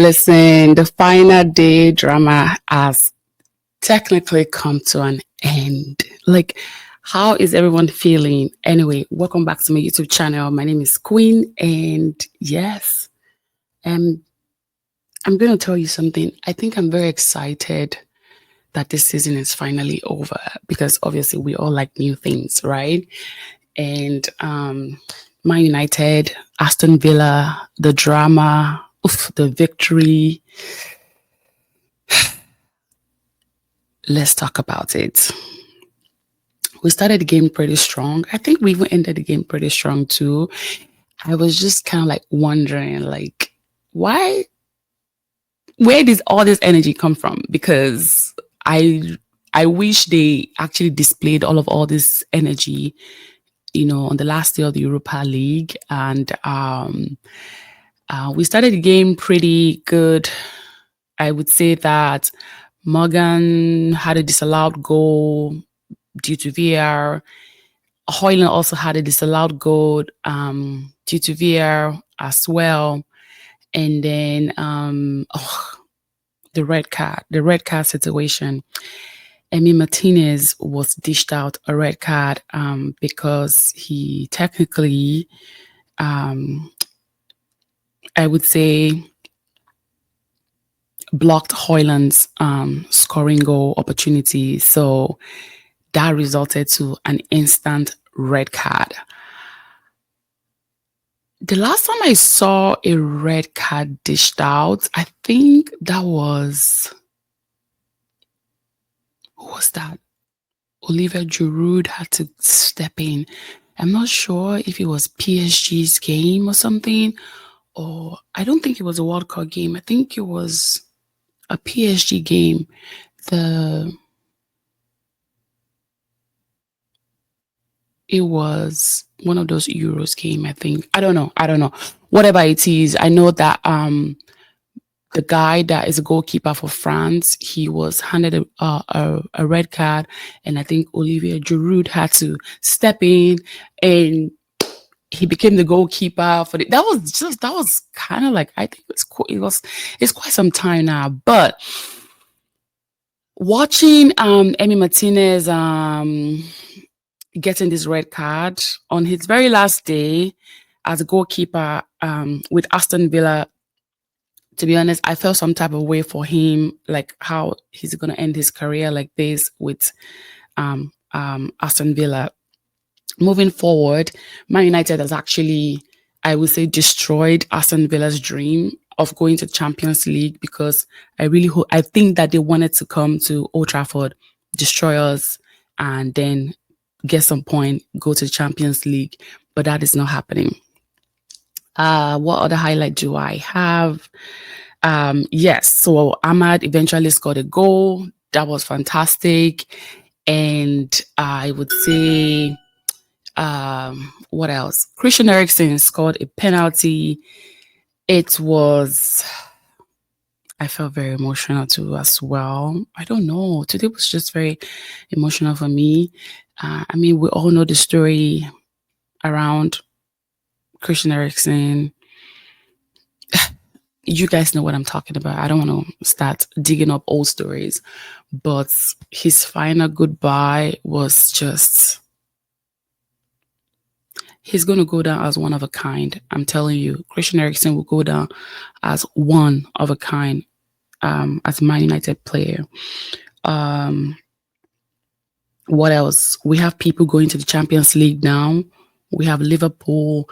Listen, the final day drama has technically come to an end. Like, how is everyone feeling? Anyway, welcome back to my YouTube channel. My name is Queen, and yes, um, I'm going to tell you something. I think I'm very excited that this season is finally over because obviously we all like new things, right? And Man United, Aston Villa, the drama, the victory. Let's talk about it. We started the game pretty strong. I think we even ended the game pretty strong too. I was just kind of like wondering, like, where does all this energy come from? Because I wish they actually displayed all this energy, on the last day of the Europa League, and we started the game pretty good. I would say that Morgan had a disallowed goal due to VAR. Hoyland also had a disallowed goal due to VAR as well. And then the red card situation. Emi Martínez was dished out a red card because he technically, I would say, blocked Hoyland's scoring goal opportunity. So that resulted to an instant red card. The last time I saw a red card dished out, I think that was... who was that? Olivier Giroud had to step in. I'm not sure if it was PSG's game or something, or I don't think it was a World Cup game. I think it was a PSG game. It was one of those Euros game, I think. I don't know. Whatever it is, I know that the guy that is a goalkeeper for France, he was handed a red card, and I think Olivier Giroud had to step in, and he became the goalkeeper for that was kind of like, I think it's quite some time now. But watching Emi Martínez getting this red card on his very last day as a goalkeeper with Aston Villa, to be honest, I felt some type of way for him, like how he's going to end his career like this with Aston Villa. Moving forward, Man United has actually, I would say, destroyed Aston Villa's dream of going to Champions League, because I think that they wanted to come to Old Trafford, destroy us, and then get some point, go to the Champions League, but that is not happening. What other highlight do I have? Yes, so Ahmad eventually scored a goal. That was fantastic. And I would say, what else? Christian Eriksen scored a penalty. I felt very emotional too as well. I don't know. Today was just very emotional for me. I mean, we all know the story around Christian Eriksen. You guys know what I'm talking about. I don't want to start digging up old stories, but his final goodbye was just... he's going to go down as one of a kind. I'm telling you, Christian Eriksen will go down as one of a kind as a Man United player. What else? We have people going to the Champions League now. We have Liverpool.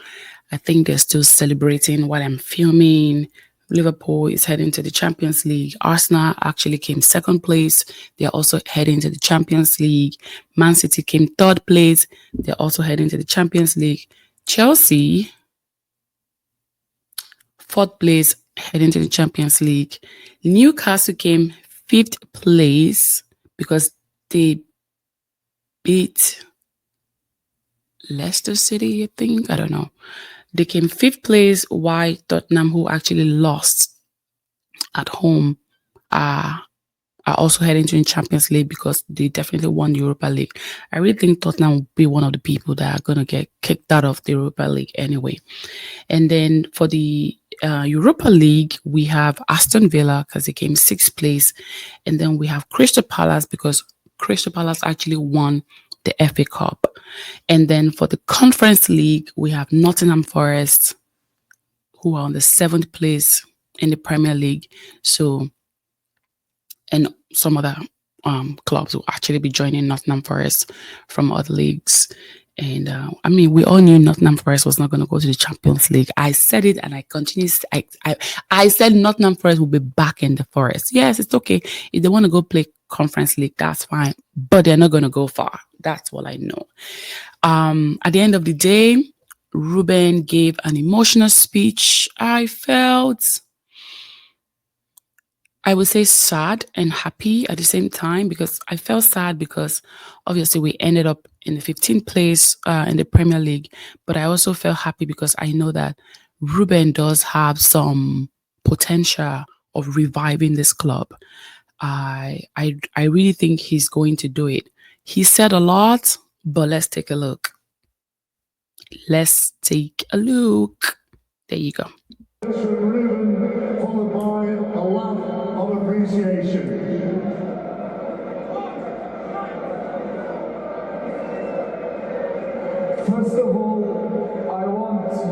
I think they're still celebrating while I'm filming. Liverpool is heading to the Champions League. Arsenal actually came second place. They're also heading to the Champions League. Man City came third place. They're also heading to the Champions League. Chelsea, fourth place, heading to the Champions League. Newcastle came fifth place because they beat Leicester City, I think. I don't know. They came fifth place, while Tottenham, who actually lost at home, are also heading to the Champions League because they definitely won the Europa League. I really think Tottenham will be one of the people that are going to get kicked out of the Europa League anyway. And then for the Europa League, we have Aston Villa because they came sixth place, and then we have Crystal Palace because Crystal Palace actually won the FA Cup. And then for the Conference League, we have Nottingham Forest, who are on the seventh place in the Premier League. So, and some other clubs will actually be joining Nottingham Forest from other leagues. And I mean, we all knew Nottingham Forest was not going to go to the Champions League. I said it, and I continue. I said Nottingham Forest will be back in the Forest. Yes, it's okay if they want to go play Conference League. That's fine, but they're not going to go far. That's all I know. At the end of the day, Ruben gave an emotional speech. I would say sad and happy at the same time, because I felt sad because obviously we ended up in the 15th place in the Premier League, but I also felt happy because I know that Ruben does have some potential of reviving this club. I really think he's going to do it. He said a lot, but let's take a look. Let's take a look. There you go. Ruben, followed by a laugh of appreciation. First of all, I want to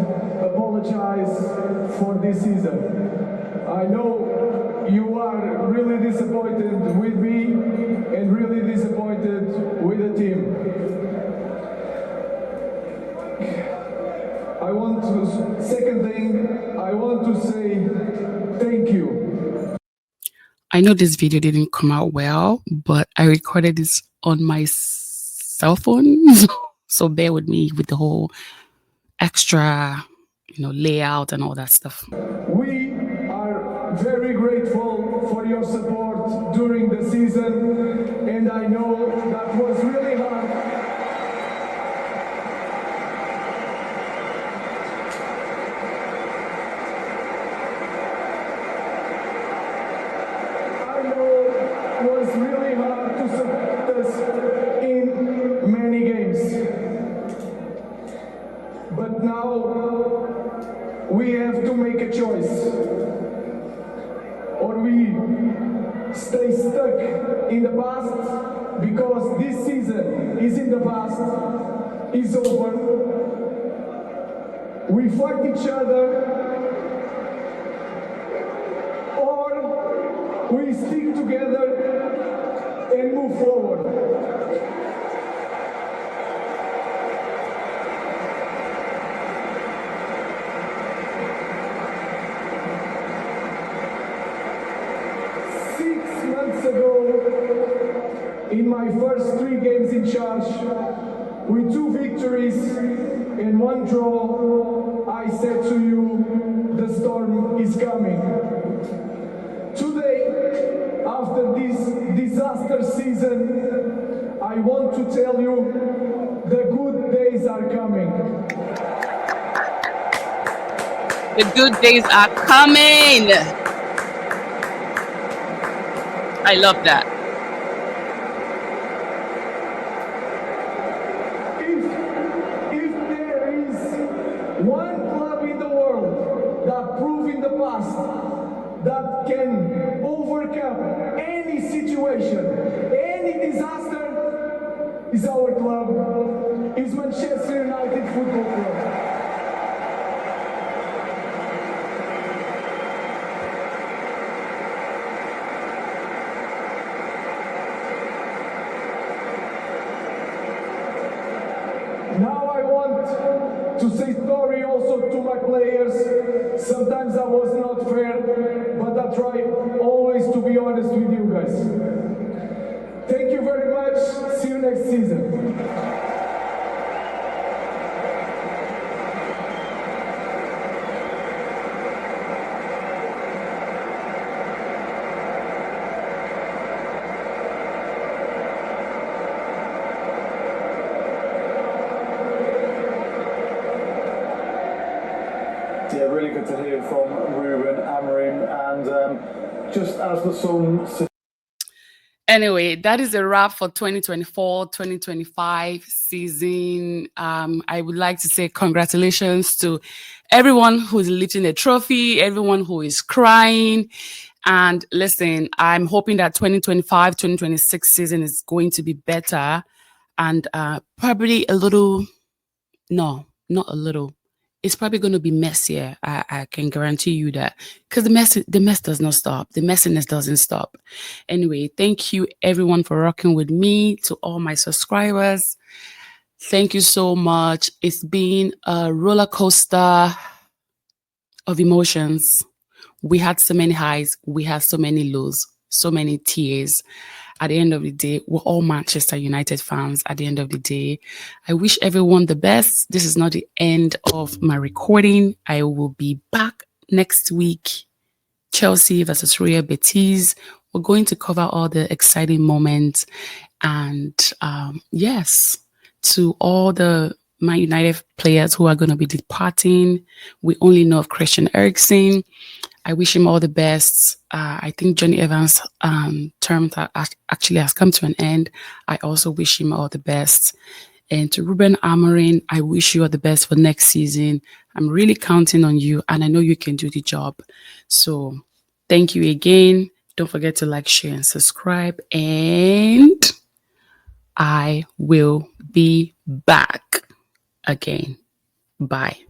apologize for this season. I know you are really disappointed with me and really disappointed with the team. Second thing, I want to say thank you. I know this video didn't come out well, but I recorded this on my cell phone. So bear with me with the whole extra, layout and all that stuff. We are very grateful for your support during the season, and I know that was really hard. Was really hard to support us in many games. But now we have to make a choice. Or we stay stuck in the past because this season is in the past, is over. We fight each other, or we stick together and move forward. Ago, in my first 3 games in charge, with 2 victories and 1 draw, I said to you, the storm is coming. Today, after this disaster season, I want to tell you, the good days are coming. The good days are coming. I love that. If there is one club in the world that proved in the past that can overcome any situation, any disaster, is our club, is Manchester United Football Club. Now I want to say sorry also to my players. Sometimes I was not fair, but I try always to be honest with you guys. Thank you very much. See you next season. Yeah, really good to hear from Ruben, Amorim, and just as the song. Anyway, that is a wrap for 2024-2025 season. I would like to say congratulations to everyone who is lifting a trophy, everyone who is crying. And listen, I'm hoping that 2025-2026 season is going to be better and probably a little, no, not a little. It's probably going to be messier. I can guarantee you that, because the mess does not stop. The messiness doesn't stop. Anyway, thank you everyone for rocking with me. To all my subscribers, thank you so much. It's been a roller coaster of emotions. We had so many highs, we had so many lows, so many tears. At the end of the day, we're all Manchester United fans. At the end of the day, I wish everyone the best. This is not the end of my recording. I will be back next week. Chelsea versus Real Betis. We're going to cover all the exciting moments. And yes, to all the Man United players who are going to be departing, we only know of Christian Eriksen. I wish him all the best. I think Johnny Evans' term actually has come to an end. I also wish him all the best. And to Ruben Amorim, I wish you all the best for next season. I'm really counting on you, and I know you can do the job. So thank you again. Don't forget to like, share, and subscribe. And I will be back again. Bye.